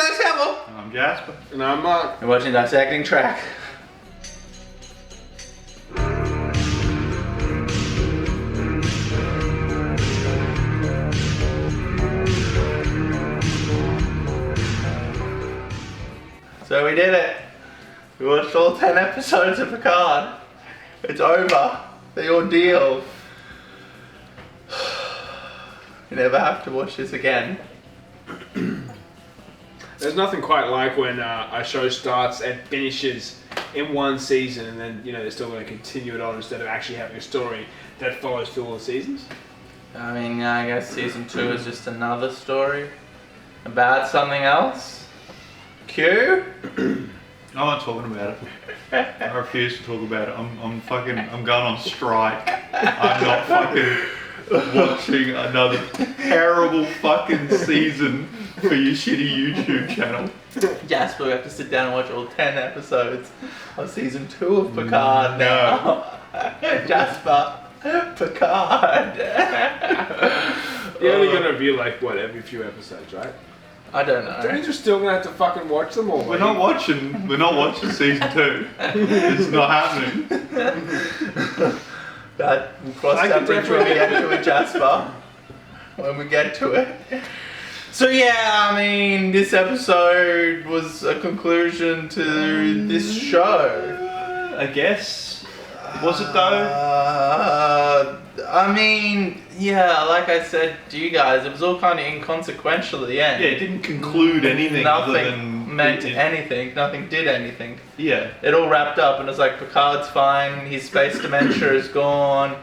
name's Campbell. I'm Jasper. And I'm Mark. You're watching Dissecting Track. So we did it. We watched all 10 episodes of Picard. It's over. The ordeal. You never have to watch this again. There's nothing quite like when a show starts and finishes in one season, and then they're still going to continue it on instead of actually having a story that follows through all the seasons. I mean, I guess season 2 is just another story about something else. Q? I'm not talking about it. I refuse to talk about it. I'm going on strike. I'm not fucking watching another terrible fucking season for your shitty YouTube channel. Jasper, we have to sit down and watch all 10 episodes of season 2 of Picard now. Jasper, Picard. You're only going to review every few episodes, right? I don't know. Don't you just still gonna have to fucking watch them all? We're not watching season 2. It's not happening. But we'll cross that bridge when we get to it, Jasper. When we get to it. So yeah, I mean, this episode was a conclusion to this show. I guess. Was it though? I mean, yeah, like I said to you guys, it was all kind of inconsequential at the end. Yeah, it didn't conclude anything Nothing other than meant anything. Nothing did anything. Yeah. It all wrapped up, and it's like Picard's fine. His space dementia is gone.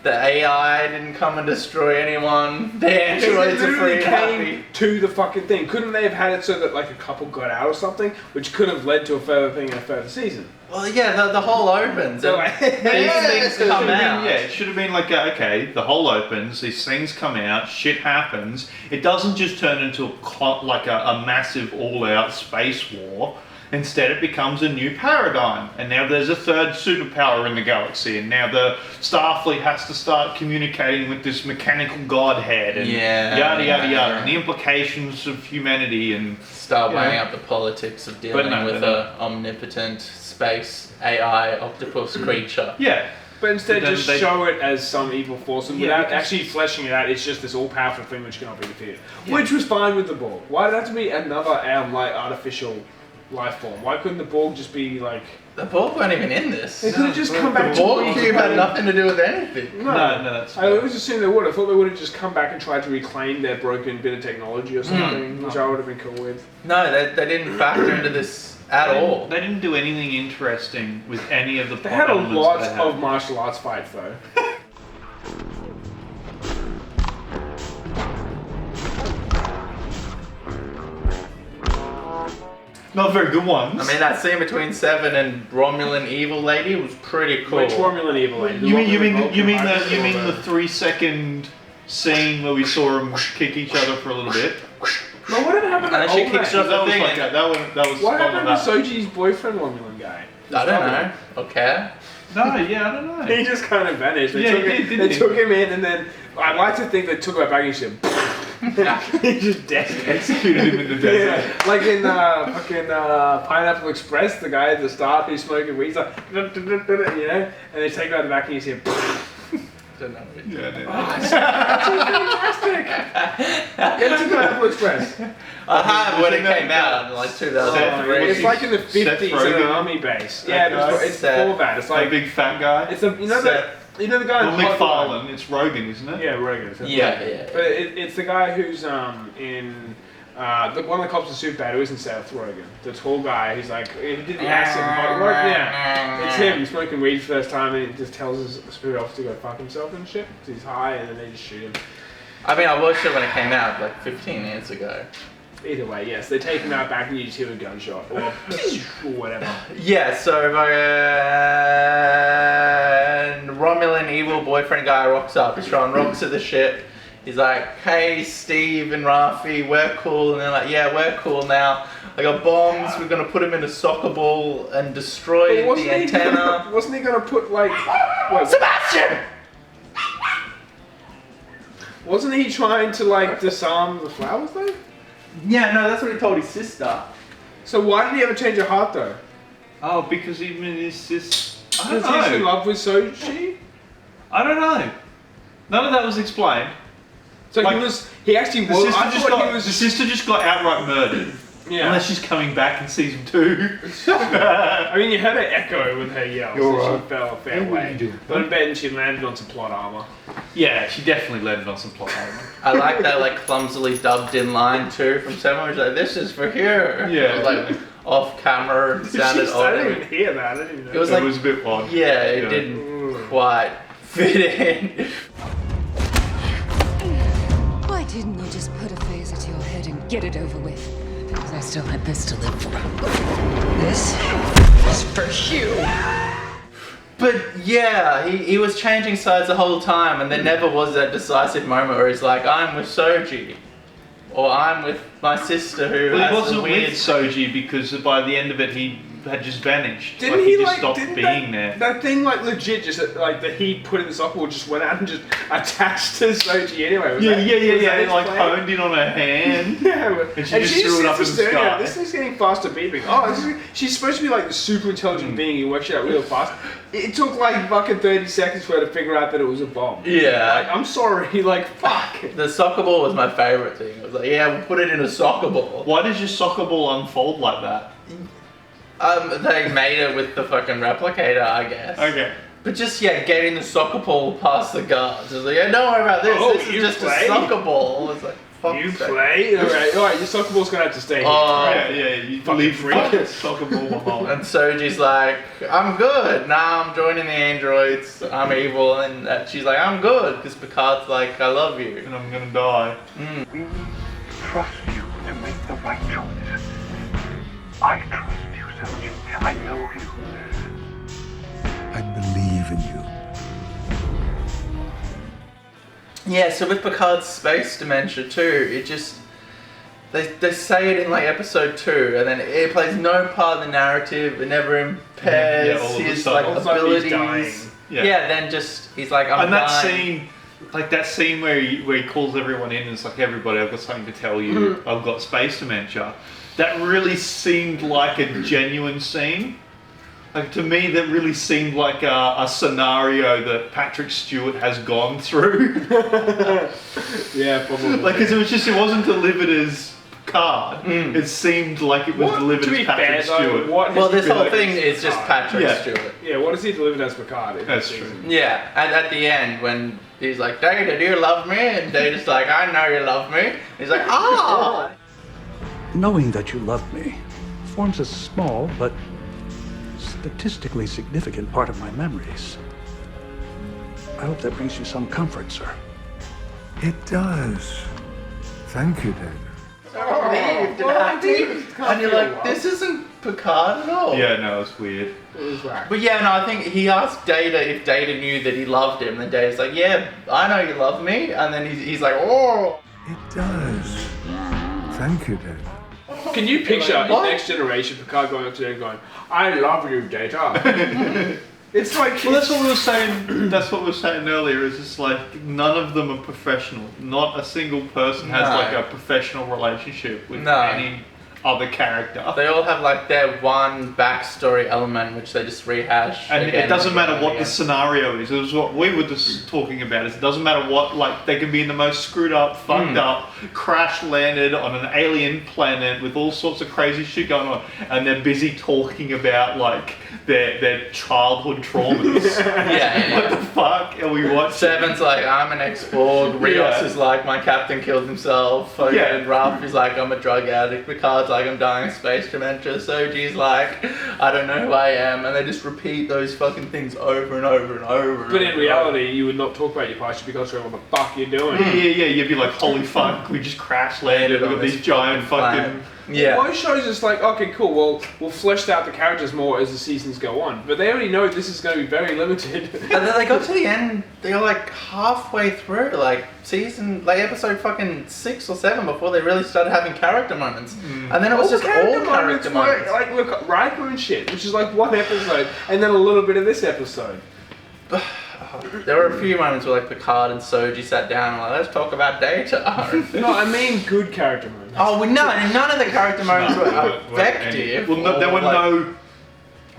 The AI didn't come and destroy anyone. The androids are free and happy. To the fucking thing. Couldn't they have had it so that a couple got out or something, which could have led to a further thing in a further season? Well, yeah, the hole opens. So, and these things come out. Yeah, it should have been okay, the hole opens, these things come out, shit happens. It doesn't just turn into a massive all-out space war. Instead, it becomes a new paradigm. And now there's a third superpower in the galaxy. And now the Starfleet has to start communicating with this mechanical godhead. And yada, yada, yada. And the implications of humanity and... Start weighing up the politics of dealing with an omnipotent space AI octopus creature. Yeah. But instead just show it as some evil force, and without actually fleshing it out, it's just this all-powerful thing which cannot be defeated. Yeah. Which was fine with the Borg. Why did it have to be another artificial life form? Why couldn't the Borg just be The Borg weren't even in this. They could have just come back to... The Borg cube had nothing to do with anything. No, that's... I always assumed they would. I thought they would have just come back and tried to reclaim their broken bit of technology or something, which I would have been cool with. No, they didn't factor into this at all. They didn't do anything interesting with any of the They had a lot of martial arts fights though. Not very good ones. I mean, that scene between Seven and Romulan evil lady was pretty cool. Which Romulan evil lady? You mean the 3-second scene where we saw them kick each other for a little bit? No, what happened? And then she kicks off the thing. That was. What happened to Soji's boyfriend, Romulan guy? I don't know. Okay. No, yeah, I don't know. He just kind of vanished. They They took him in, and then I like to think they took him back and said, he just dead. Executed him in the desert. Yeah, like in fucking Pineapple Express, the guy at the start who's smoking weed, he's like, and they take him out the back and you see him. Don't know. That's fantastic. Get to Pineapple Express. I had when it came out in 2003. It's like in the 50s in an army base. Yeah, it's before that. It's like a big fat guy. It's the the guy. Well, McFarlane. It's Rogan, isn't it? Yeah, Rogan. Yeah. But it's the guy who's in one of the cops in Superbad who isn't Seth Rogen. The tall guy who's he did the accent. Yeah, it's him smoking weed for the first time, and he just tells his spirit officer to go fuck himself and shit because he's high, and then they just shoot him. I mean, I watched it when it came out 15 years ago. Either way, yes, they take him out back and you just hear a gunshot or whatever. Yeah, so Romulan evil boyfriend guy rocks up. He's throwing rocks at the ship. He's like, hey, Steve and Rafi, we're cool. And they're like, yeah, we're cool now. I got bombs. We're going to put him in a soccer ball and destroy the antenna. Wasn't he going to put Sebastian! Wasn't he trying to disarm the flowers though? Yeah, no, that's what he told his sister. So why did he ever change her heart though? Oh, because even his sis. I Was don't he in know. love with Soji? I don't know. None of that was explained. So Like, he actually The was. sister, I just thought got, he was. the sister just got outright murdered. Yeah. Unless she's coming back in season 2. I mean, you heard her echo with her yell, You're so right. she fell a fair What are you way. doing? But I bet she landed on some plot armor. Yeah, she definitely landed on some plot armor. I like that like clumsily dubbed in line too from Seven, which is like, this is for here. Yeah. It was, like off camera, it sounded I didn't odd. even hear that. I didn't even know. It was It like, was a bit odd. yeah, it Yeah. didn't quite fit in. Why didn't you just put a phaser to your head and get it over with? Because I still had this to live for. This is for you. But yeah, he was changing sides the whole time, and there never was that decisive moment where he's like, I'm with Soji. Or I'm with my sister who Well, he has wasn't a weird... with Soji because by the end of it he had just vanished. Didn't like, he just like stopped didn't being that, there. that thing like legit just like that he put in the softball just went out and just attached to Soji anyway? Was Yeah, that- yeah, yeah, was yeah. that It his like plan? honed in on her hand. Yeah, And she just threw it up in the staring at sky. This thing's getting faster beeping. Oh, she's supposed to be like the super intelligent being who works shit out real fast. It took like fucking 30 seconds for her to figure out that it was a bomb. Yeah. Like, I'm sorry, like, fuck. The soccer ball was my favourite thing. It was like, yeah, we'll put it in a soccer ball. Why does your soccer ball unfold like that? They made it with the fucking replicator, I guess. Okay. But just, yeah, getting the soccer ball past the guards. It's like, yeah, don't worry about this. Oh, this is you just play? a soccer ball. It's like, fuck You sake. play? Alright, your soccer ball's gonna have to stay here. Oh. Yeah, yeah. You Fucking leave freak. the soccer ball behind. And Soji's like, I'm good. Nah, I'm joining the androids. I'm evil. And she's like, I'm good. Because Picard's like, I love you. And I'm gonna die. We trust you to make the right choice. I trust you, Soji. I know you. I believe in you. Yeah, so with Picard's space dementia too, it just... They say it in like episode 2, and then it plays no part of the narrative. It never impairs Yeah, all of a his sudden. like All of a sudden he's abilities. dying. Yeah. Then just he's like, I'm And that dying. scene, like that scene where he calls everyone in and it's like, everybody, I've got something to tell you. I've got space dementia. That really seemed like a genuine scene. Like to me, that really seemed like a scenario that Patrick Stewart has gone through. Yeah, probably. Like, because it wasn't delivered as Picard. It seemed like it was delivered to as be Patrick fair, though, Stewart. what has Well, he this whole delivered thing as is just Picard? Patrick Yeah. Stewart. Yeah, what has he delivered as Picard? in That's this true. season? Yeah, and at the end when he's like, Data, do you love me? And Data's like, I know you love me. He's like, ah. Knowing that you love me forms a small but statistically significant part of my memories. I hope that brings you some comfort, sir. It does. Thank you, Dave. Relieved and happy. And you're like, this isn't Picard at all. Yeah, no, it's weird. It was whack. But yeah, no, I think he asked Data if Data knew that he loved him. And Data's like, yeah, I know you love me. And then he's like, oh. It does. Thank you, Dave. Can you picture Like, in what? Next Generation Picard going up to them going, I love you, Data? It's like... Well, that's what we were saying. That's what we were saying earlier. Is it's like none of them are professional. Not a single person has No. like a professional relationship with No. any other character. They all have like their one backstory element which they just rehash. And again it doesn't and matter again what and the again. scenario is. It was what we were just talking about. Is it doesn't matter what, like, they can be in the most screwed up, fucked up, crash landed on an alien planet with all sorts of crazy shit going on, and they're busy talking about like their childhood traumas. Yeah. What the fuck are we watching? Seven's like, I'm an ex-Borg. Rios Yeah. is like, my captain killed himself. Fucking Yeah. Ralph is like, I'm a drug addict. Picard's like, I'm dying of space dementia. Soji's like, I don't know who I am. And they just repeat those fucking things over and over and over. But in reality, you would not talk about your past because you're what the fuck you're doing. Yeah. You'd be like, holy fuck, we just crash landed. Look at these giant fucking. Yeah. Most shows it's like, okay, cool, well, we'll flesh out the characters more as the seasons go on. But they already know this is going to be very limited. And then they got to the end, they were like halfway through, like episode fucking 6 or 7 before they really started having character moments. And then it was just all character moments. Like, look, Riker and shit, which is like one episode, and then a little bit of this episode. There were a few moments where like Picard and Soji sat down and like, let's talk about Data. No, I mean good character moments. Oh, well, none of the character moments were effective. Well, no, there were like,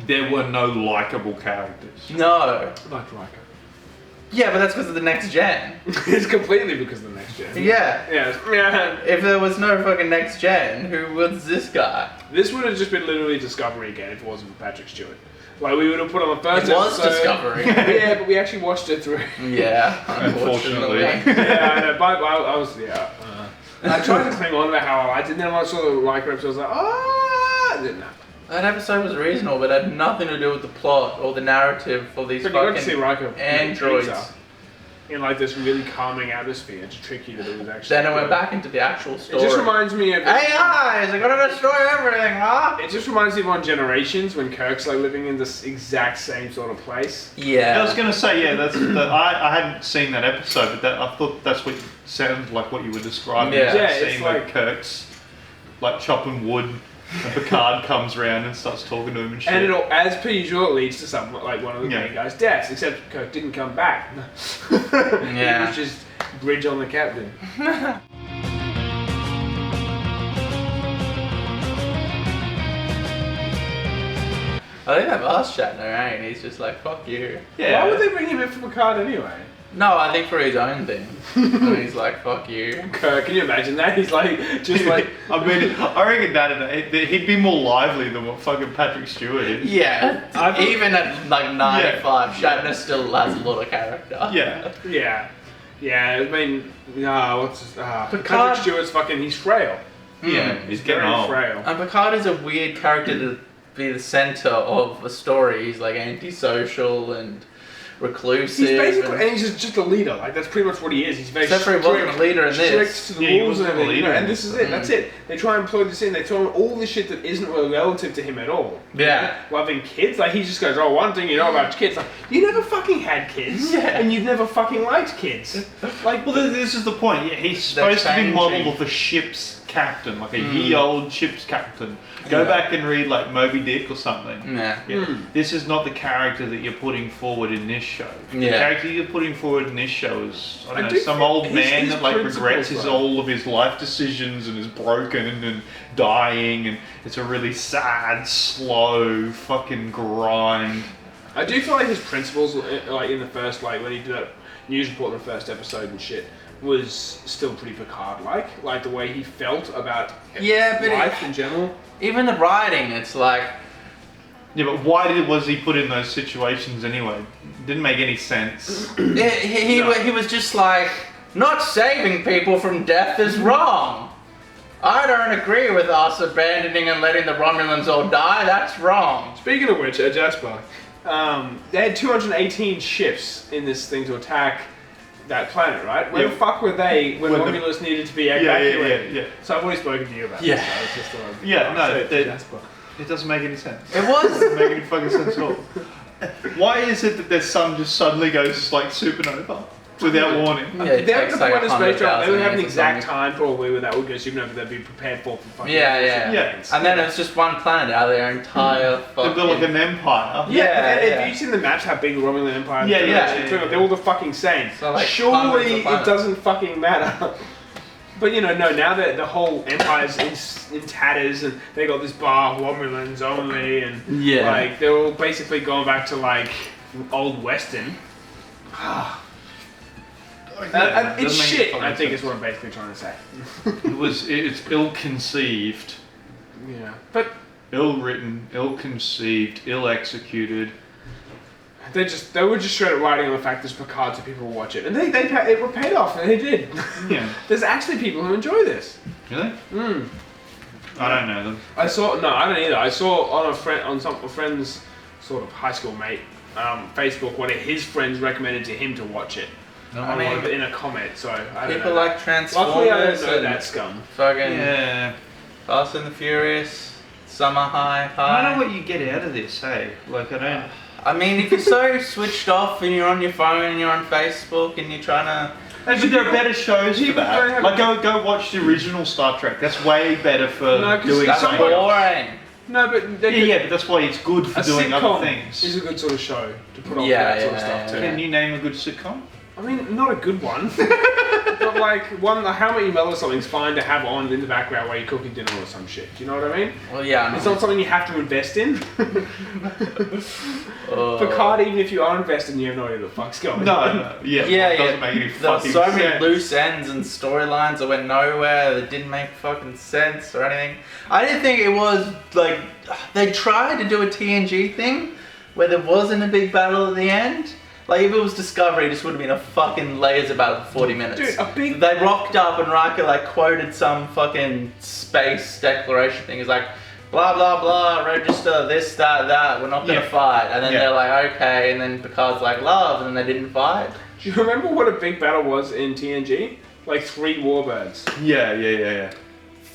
there were no likable characters. No. Like Riker. Yeah, but that's because of the next gen. It's completely because of the next gen. Yeah. Yeah. If there was no fucking next gen, who was this guy? This would have just been literally Discovery again if it wasn't for Patrick Stewart. Like we would have put on the first It was episode. Discovery. Yeah, but we actually watched it through. Yeah, unfortunately. Yeah, I know. But I was I tried to cling on about how I liked it, and then when I saw the Riker episode, I was like, no. That episode was reasonable, but had nothing to do with the plot or the narrative for these But you got to see fucking Riker androids. in like this really calming atmosphere to trick you that it was actually. Then it went back into the actual It story. just reminds me of AIs, they're gonna destroy everything, huh? It just reminds me of on Generations when Kirk's like living in this exact same sort of place. Yeah. I was gonna say, yeah, I hadn't seen that episode, but I thought that's what sounded like what you were describing. Yeah. Yeah, Seeing it's like like- Kirk's like chopping wood, and Picard comes around and starts talking to him and shit. And it'll, as per usual, it leads to some like one of the Yeah. main guys' deaths. Except Kirk didn't come back. Yeah. He was just bridge on the captain. I think they've asked Shatner, ain't he's just like, fuck you. yeah. Why would they bring him in for Picard anyway? No, I think for his own thing. And he's like, fuck you. Kirk, can you imagine that? He's like, just like. I mean, I reckon that he'd be more lively than what fucking Patrick Stewart is. Yeah, even at like 95, Shatner still has a lot of character. Yeah. Yeah. Yeah, I mean, Picard- Patrick Stewart's fucking, he's frail. Yeah, he's getting Very old. frail. And Picard is a weird character to be the center of a story. He's like antisocial and reclusive. He's basically, and- and he's just a leader. Like that's pretty much what he is. He's very Except for he strict, wasn't a leader in this. strict to the Yeah, he rules and wasn't a everything. You know, leader and in this is this. it. That's it. They try and plug this in. They throw in all this shit that isn't really relative to him at all. Yeah. Loving kids, like he just goes, oh, one thing you know about kids, like you never fucking had kids, Yeah. and you've never fucking liked kids. Like, Well, this is the point. Yeah, he's They're supposed to be changing. modelled of a ship's captain, like a ye old ship's captain. Go Yeah. back and read like Moby Dick or something. Yeah. Yeah. This is not the character that you're putting forward in this show. The Yeah. character you're putting forward in this show is I I don't do know, some think old his- man his that like principles, regrets his though. all of his life decisions and is broken and dying, and it's a really sad, slow fucking grind. I do feel like his principles, like in the first, like when he did that news report in the first episode and shit, was still pretty Picard-like. Like the way he felt about Yeah, but life in general. even the writing, it's like, Yeah, but why was he put in those situations anyway? Didn't make any sense. he was just like, not saving people from death is wrong. I don't agree with us abandoning and letting the Romulans all die. That's wrong. Speaking of which, Jasper, they had 218 ships in this thing to attack that planet, right? Where Yeah. the fuck were they when When the- Romulus needed to be yeah, evacuated? yeah. So I've already spoken to you about Yeah. this. So it's just Yeah, no, say it to they- Jasper. It doesn't make any sense. It was. Doesn't make any fucking sense at all. Why is it that their sun just suddenly goes like supernova without warning? Yeah, it They're at takes the like point of space travel, they would have an 100,000 years or exact something. time probably where that would go supernova. They'd be prepared for fucking Yeah. Yeah. And then it's just one planet out of their entire They've fucking... built like an empire. Yeah, and yeah. have you seen the maps how big the Romulan Empire is? Yeah, They're all the fucking same. So, like, hundreds Surely of it planets. doesn't fucking matter. But you know, no, now that the whole empire's in tatters and they got this bar, Romulans only, and Yeah. like they're all basically going back to like old Western. And it's Doesn't make shit, fucking I think sense. is what I'm basically trying to say. It's ill-conceived, Yeah. But ill-written, ill-conceived, ill-executed. they were just straight up writing on the fact there's Picard so people will watch it. And it paid off, and they did. Yeah. There's actually people who enjoy this. Really? Mm. I don't know them. I don't either. I saw on a friend's sort of high school mate, Facebook, one of his friends recommended to him to watch it. I mean, In a comment, so I don't people know. like Luckily, I don't Transformers know and that scum. fucking Yeah. Fast and the Furious, Summer High. I don't know what you get out of this, hey? Like, I don't... I mean, if you're so switched off and you're on your phone and you're on Facebook and you're trying to... But there are better shows for People don't that. have- Like, go watch the original Star Trek. That's way better for No, 'cause doing That's something. boring. No, but but that's why it's good for doing other things. Is a good sort of show to put on Yeah, for that sort of stuff too. Can you name a good sitcom? I mean, not a good one, but like one. How Many Mel or something's fine to have on in the background while you're cooking dinner or some shit. Do you know what I mean? Well, yeah. It's not something you have to invest in. Picard, even if you are invested, you have no idea what the fuck's going on. No. Yeah. Yeah, It doesn't make any There were fucking so many sense. loose ends and storylines that went nowhere that didn't make fucking sense or anything. I didn't think it was like they tried to do a TNG thing where there wasn't a big battle at the end. Like if it was Discovery, this would have been a fucking laser battle for 40 minutes. Dude, a big. They rocked up and Riker like quoted some fucking space declaration thing. He's like, blah blah blah, register this, that. We're not gonna fight. And then they're like, okay. And then Picard's like, love, and then they didn't fight. Do you remember what a big battle was in TNG? Like 3 warbirds. Yeah.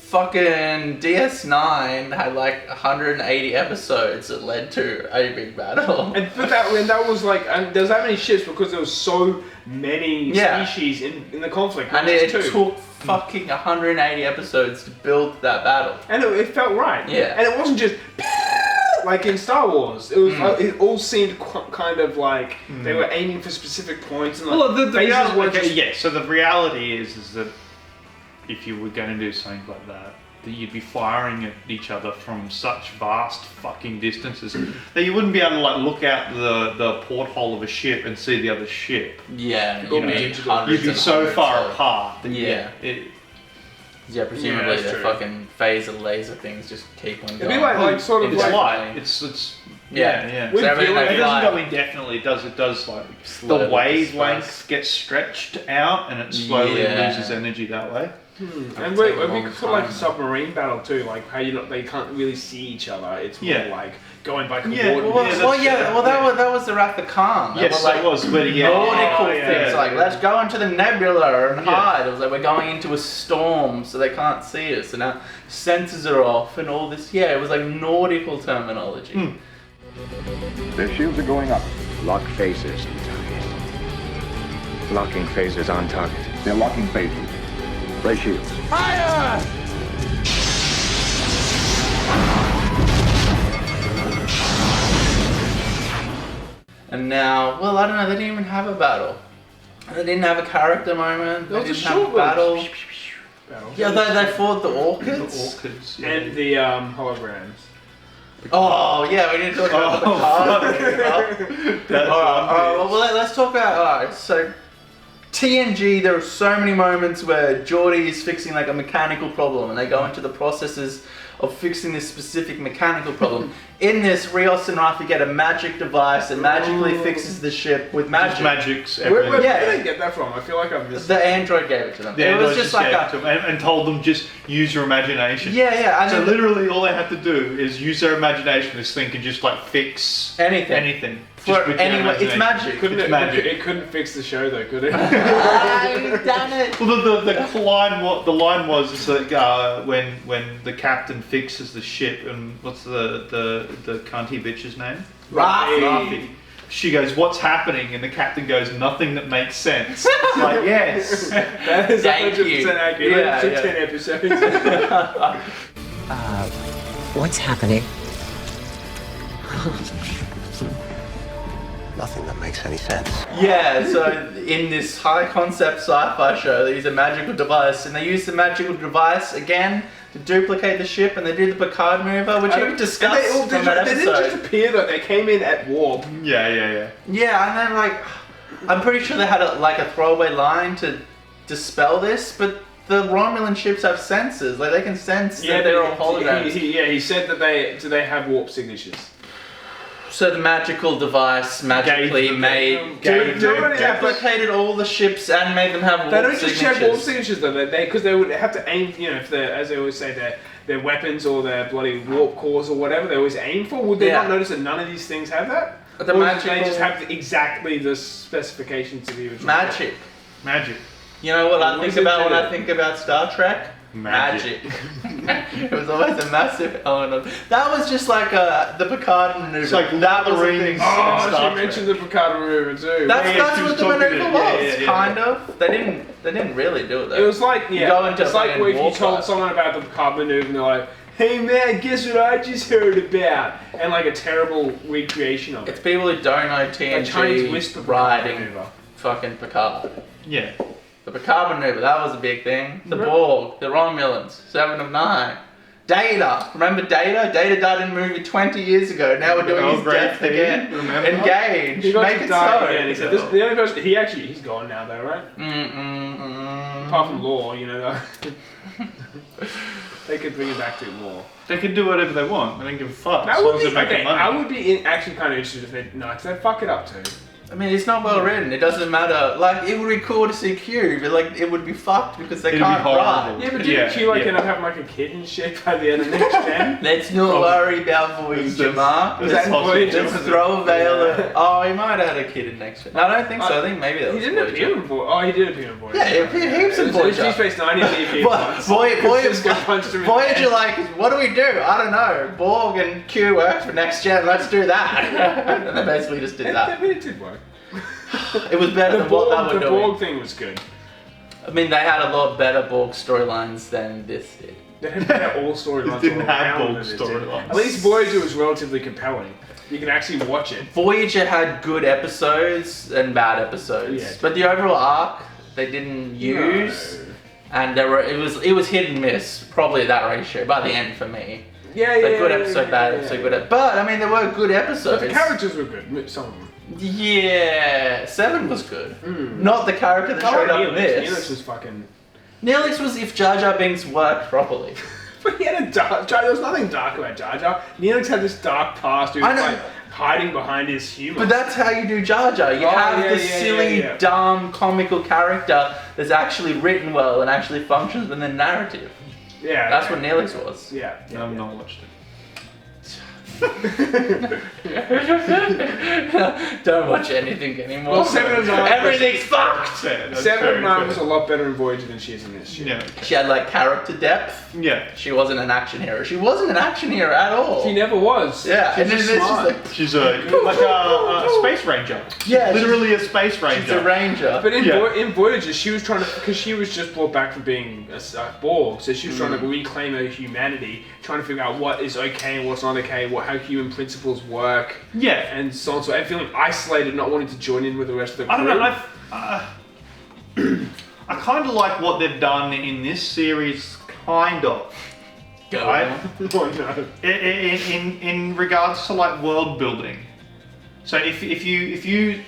Fucking DS9 had like 180 episodes that led to a big battle. But that was like, and there's that many ships because there was so many species in the conflict. And it took fucking 180 episodes to build that battle. And it felt right. Yeah. And it wasn't just like in Star Wars. It was it all seemed kind of like they were aiming for specific points and like Well, the phases were reality, just so the reality is that if you were going to do something like that you'd be firing at each other from such vast fucking distances that you wouldn't be able to like look out the porthole of a ship and see the other ship. Yeah, You know, You'd be so far apart. That Yeah, presumably that's the true. fucking phaser laser things just keep on going. It'd be like sort of it's like light. It's Yeah. With So everything feeling- they It doesn't fly- go indefinitely. It does like Slowly the wavelengths disperse. get stretched out and it slowly Yeah. loses energy that way. And we could put like a submarine battle too, like how they can't really see each other. It's more like going back and Yeah, forth. that was the Wrath of Khan. They Yes, were, like, it was, but nautical yeah. things like let's go into the nebula and hide. It was like we're going into a storm so they can't see us and our sensors are off and all this. Yeah, it was like nautical terminology. Their shields are going up. Lock phasers on target. Locking phasers on target. They're locking phasers. Ray shields. And now, well, I don't know. They didn't even have a battle. They didn't have a character moment. There They was a didn't have a short battle. battle. Yeah, they fought the The orchids. orchids. And the holograms. Oh yeah, we need to talk about the card. Alright, well let's talk about. Alright, so TNG, there are so many moments where Geordi is fixing like a mechanical problem, and they go into the processes of fixing this specific mechanical problem. In this, Rios and Rafi get a magic device that magically fixes the ship with magic. Magics. Where everything. did they get that from? I feel like I've missed. The android gave it to them. The it was android just like gave it a. to them and told them just use your imagination. Yeah, and So then literally all they have to do is use their imagination. This thing can just like fix anything. Just For with their anyway, it's imagination. magic. Couldn't It's it, magic. it couldn't fix the show though, could it? Damn it. Well, the line was is that when the captain fixes the ship and what's the cunty bitch's name? Rafi. She goes, "What's happening?" And the captain goes, "Nothing that makes sense." It's like, yes. That is Thank 100% you. accurate. Yeah, It's yeah. 10 episodes. What's happening? Nothing that makes any sense. Yeah, so in this high concept sci-fi show, they use a magical device, and they use the magical device again to duplicate the ship, and they do the Picard maneuver, which we've discussed from that They didn't episode. just appear though, they came in at warp. Yeah. Yeah, and then like, I'm pretty sure they had a throwaway line to dispel this, but the Romulan ships have sensors, like they can sense that they're all holograms. He said that they have warp signatures. So the magical device magically duplicated all the ships and made them have warp They don't just signatures. check warp signatures though, because they would have to aim, if they're, as they always say, their weapons or their bloody warp cores or whatever they always aim for. Would they not notice that none of these things have that? The or magical- they just have exactly the specifications of the original? Magic. You know what I What think does it about do? when I think about Star Trek? Magic. It was always a massive element of that. Was just like the Picard maneuver. It's like that was the Wolverine thing. in Oh, Star she Trek. mentioned the Picard maneuver too. That's she what was the talking maneuver to- was, kind of. They didn't really do it though. It was like, You go into it's like fucking where if you warp told drive. someone about the Picard maneuver and they're like, hey man, guess what I just heard about? And like a terrible recreation of It's it. people who don't know Chinese TNG whisper writing maneuver. fucking Picard. Yeah. The Picard maneuver, that was a big thing. The Borg, the Romulans, 7 of 9. Data, remember Data? Data died in a movie 20 years ago. Now we're doing his death again. Remember? Engage. He got Make to it die so. again. He said, this, the only person, he's gone now though, right? Apart from Law, you know, they could bring it back to Law. They can do whatever they want. They don't give a fuck. That As long would as be, they're making okay, money. I would be actually kind of interested if they, no, because they fuck it up too. I mean, it's not well written. It doesn't matter. Like, it would be cool to see Q, but like, it would be fucked because they It'd be can't horrible. write. Yeah, but didn't Q like end up having like a kid and shit by the end of next gen? Let's not worry about Voyager, Mark. Was that in Voyager? Let's throw a veil of... Oh, he might have had a kid in next gen. No, I don't think so. I think maybe that He was didn't Voyager. appear in Voyager. Oh, he did appear in Voyager. Yeah, he appeared heaps in It was Voyager. Deep Space Nine, he appeared once. Cisco punched him in the Voyager, head. like, what do we do? I don't know. Borg and Q worked for next gen. Let's do that. And they basically just did that. I mean, it did work. It was better than what they were The doing. Borg thing was good. I mean, they had a lot better Borg storylines than this did. They had all storylines. It didn't all have around Borg it, storylines. At least Voyager was relatively compelling. You can actually watch it. Voyager had good episodes and bad episodes, Yeah. but the overall arc they didn't use, and it was hit and miss, probably that ratio by the end for me. Yeah, So good episode, bad episode, good episode. But I mean, there were good episodes. But the characters were good, some of them. Yeah, 7 was good. Not the character that showed up in this. Neelix was fucking... Neelix was if Jar Jar Binks worked properly. But he had a dark... There was nothing dark about Jar Jar. Neelix had this dark past. He was I know. like hiding behind his humor. But that's how you do Jar Jar. You have this silly, dumb, comical character that's actually written well and actually functions within the narrative. Yeah. That's what Neelix was. Yeah. I've not watched it. Don't watch anything anymore. Well, 7 of 9. Everything's fucked. 7 of 9 was a lot better in Voyager than she is in this shit. Yeah. She had like character depth. Yeah. She wasn't an action hero. She wasn't an action hero at all. She never was. Yeah, She's and just then it's just smart. like, She's a space ranger. Yeah, Literally a space ranger. she's a ranger. But in, Yeah. in Voyager, she was trying to, because she was just brought back from being a Borg, so she was trying to reclaim her humanity, trying to figure out what is okay and what's not okay, how human principles work, Yeah. and so on. So and feeling isolated, not wanting to join in with the rest of the crew. I don't know. I kind of like what they've done in this series, kind of. Go Right? on. Oh, no. In regards to like world building. So if you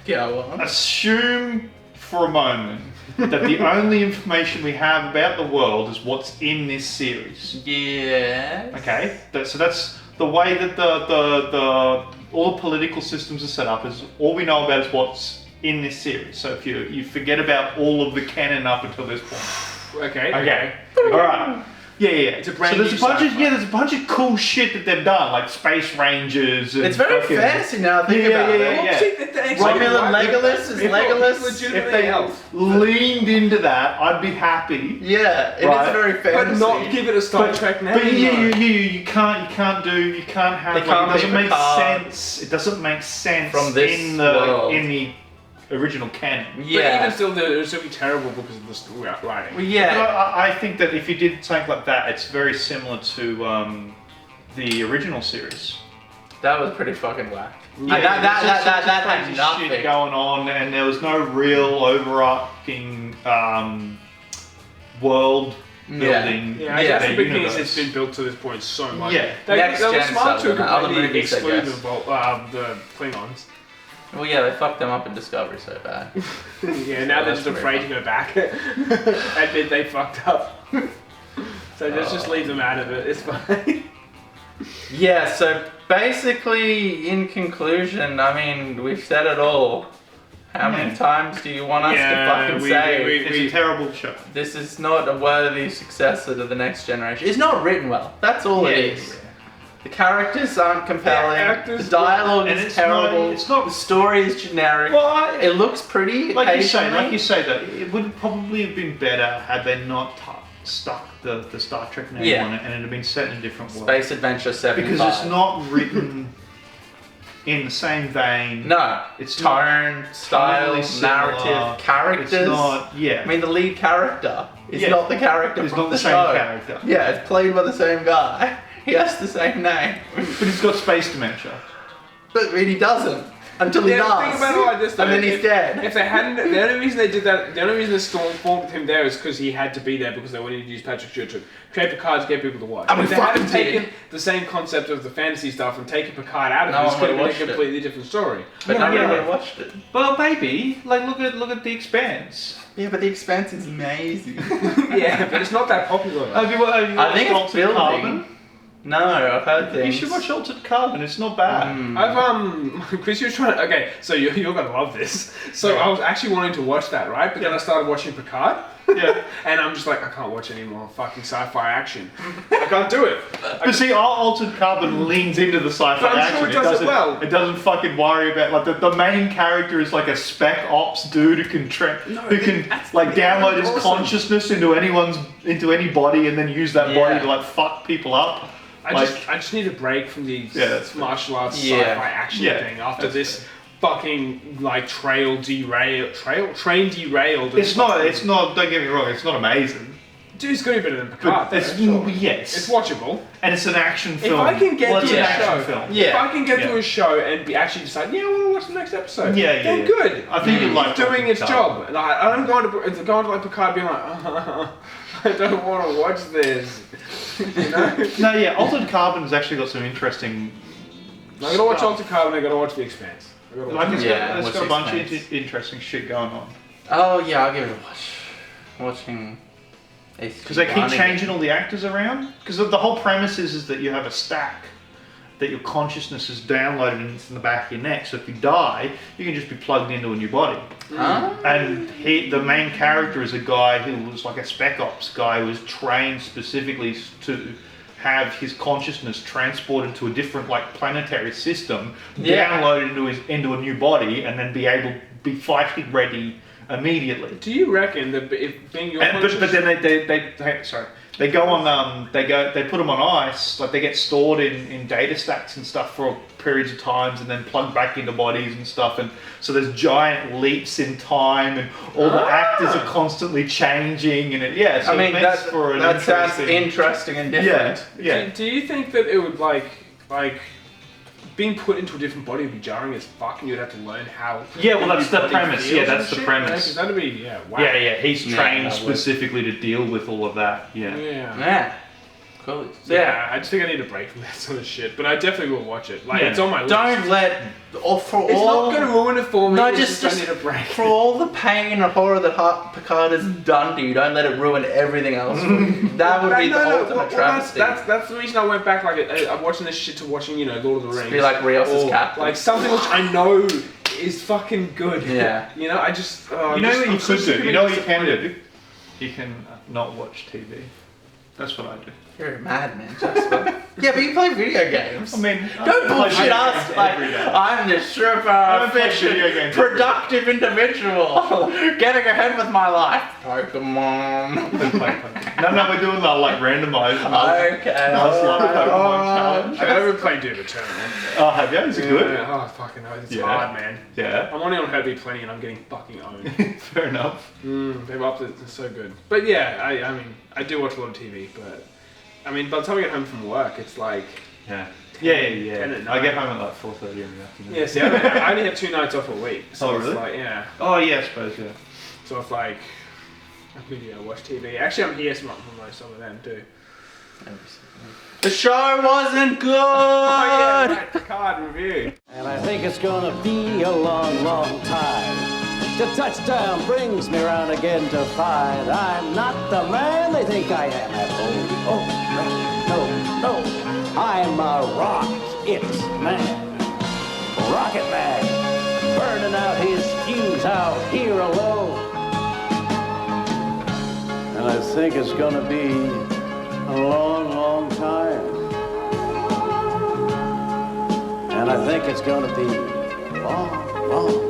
Go on. assume for a moment that the only information we have about the world is what's in this series. Yeah. Okay, so that's the way that the all the political systems are set up. Is all we know about is what's in this series. So if you forget about all of the canon up until this point. Okay. Okay. All right. Yeah. It's a brand so there's new a bunch of sci-fi. there's a bunch of cool shit that they've done, like Space Rangers. And It's very fucking- fantasy now. Think about it. Yeah. Romulan Legolas is Legolas. Legitimately If they elf. leaned into that, I'd be happy. Yeah, it is Right. very But fantasy. not give it a Star Trek name. But you though. can't have They like, can't it doesn't make make Picard sense. It doesn't make sense from this in the world. in the original canon. But Yeah. even still, it would still be terrible because of the writing. Well, But yeah. I think that if you did something like that, it's very similar to the original series. That was pretty fucking whack. Yeah, And that there's just had crazy nothing. shit going on, and there was no real overarching world building. Yeah, I guess their the big thing is universe. it's been built to this point so much. Yeah. They Next were gen smart to stuff, other completely movies, I exclude guess. the Klingons. Well, yeah, they fucked them up in Discovery so bad. Yeah, now they're that's just afraid to pretty go back. Admit they fucked up. So let's just leave them out of it. It's fine. Yeah, so basically, in conclusion, I mean, we've said it all. How many times do you want us to fucking say It's a terrible show. this is not a worthy successor to the next generation? It's not written well. That's all it is. The characters aren't compelling. actors- The dialogue and is it's terrible. not- it's not- The story is generic. Well, It looks pretty. like you occasionally. say that it would probably have been better had they not stuck the Star Trek name Yeah. on it, and it had been set in a different world. Space Adventure 75. Because it's not written in the same vein. No, It's tone, style, tonally similar. narrative, characters. It's not, yeah. I mean, the lead character is Yeah. not the character It's from not the the same show. character. Yeah, it's played by the same guy. He has the same name, But he's got space dementia. but he doesn't until he Yeah, does. think about it like this, though. and then he's dead. If they hadn't, the only reason they did that, the only reason the storm formed him there is because he had to be there because they wanted to use Patrick Stewart to create Picard to get people to watch. And we if they hadn't fucking did. taken the same concept of the fantasy stuff and taken Picard out of No it, this one could have been a would've watched it. completely different story. But Yeah, nobody yeah. would have watched it. Well, maybe. Like, look at The Expanse. Yeah, but The Expanse is amazing. Yeah, but it's not that popular. Have you I think watched it's Altered building. Carbon? No, I've heard things. You should watch Altered Carbon. It's not bad. I've Chris, you're trying to. Okay, so you're gonna love this. So I was actually wanting to watch that, right? But then I started watching Picard. Yeah. And I'm just like, I can't watch any more fucking sci-fi action. I can't do it. But see, Altered Carbon leans into the sci-fi But I'm action. sure it does it doesn't, well. It doesn't fucking worry about like the main character is like a spec ops dude who can like download his awesome. consciousness into any body and then use that body Yeah. to like fuck people up. I just need a break from the Yeah, that's fair. martial arts Yeah. sci-fi action Yeah, thing after that's this fucking like train derailed. It's not. Don't get me wrong. It's not amazing. Dude, it's gonna be better than Picard. But it's It's yes, watchable. and it's an action film. If I can get well, it's to an a action show, film. Yeah. if I can get Yeah. to a show and actually decide, yeah, I want to watch the next episode. Yeah, then yeah. good. I think you'd like It's doing its Altered job. Carbon. And I don't go into like Picard being like, I don't want to watch this. You know? No, yeah, Altered Carbon's actually got some interesting. I gotta watch Altered Carbon. I gotta watch The Expanse. I gotta watch Like it's Yeah, got what's a the bunch Expanse? of interesting shit going on. Oh yeah, I'll give it a watch. Watching. Because they keep changing all the actors around. Because the whole premise is that you have a stack that your consciousness is downloaded and it's in the back of your neck. So if you die, you can just be plugged into a new body. Huh? And the main character is a guy who was like a spec ops guy who was trained specifically to have his consciousness transported to a different like planetary system, Yeah. downloaded into a new body, and then be able to be fighting ready immediately. Do you reckon that if being your But then they go on they put them on ice, like they get stored in data stacks and stuff for periods of times and then plugged back into bodies and stuff, and so there's giant leaps in time and all the actors are constantly changing and so I mean, it makes for an that sounds interesting. interesting and different. Yeah. Do you think that it would like being put into a different body would be jarring as fuck, and you'd have to learn how? Yeah, well, that's your the body premise. feels Yeah, and that's the shit, premise. you know, 'cause that'd be wow. Yeah, he's Yeah, trained that would. specifically to deal with all of that. Yeah. Yeah. Cool. So, Yeah, I just think I need a break from that sort of shit, but I definitely will watch it. Like, Yeah. it's on my list. Don't let It's not going to ruin it for me. No, it's just I need a break. for all the pain and horror that Picard has done to you, don't let it ruin everything else. for you. That would be the ultimate travesty. That's the reason I went back. Like, I'm watching this shit to watching, Lord of the Rings. Be like Rios's Captain. Like something which I know is fucking good. Yeah. I just. You know what you could do? You know what you can do? do? You can not watch TV. That's what I do. You're a madman, Jasper. Yeah, but you play video games. I mean, Don't play bullshit video us games like every day. I'm this super don't play efficient, video games every day. productive individual, getting ahead with my life. Pokemon. No, we're doing like randomized. Okay. Nice little Pokemon challenge. I've never played Doom Eternal. Oh, have you? Is it good? Yeah, oh, fucking hell. It's Yeah. hard, man. Yeah. I'm only on Herbie Plenty and I'm getting fucking owned. Fair enough. They've upped it. It's so good. But yeah, I mean, I do watch a lot of TV, but I mean, by the time I get home from work, it's like. Yeah. 10 at I night. get home at like 4:30 in the afternoon. Yeah, see, I only have 2 nights off a week. So Oh, it's really? like, yeah. Oh yeah, I suppose yeah. So it's like, I could watch TV. Actually, I'm here for most of them too. The show wasn't good. Oh yeah, right, Picard review. And I think it's gonna be a long, long time. The touchdown brings me round again to find I'm not the man they think I am at home. No. I'm a rocket man. Rocket man. Burning out his fuse out here alone. And I think it's gonna be a long, long time. And I think it's gonna be long, long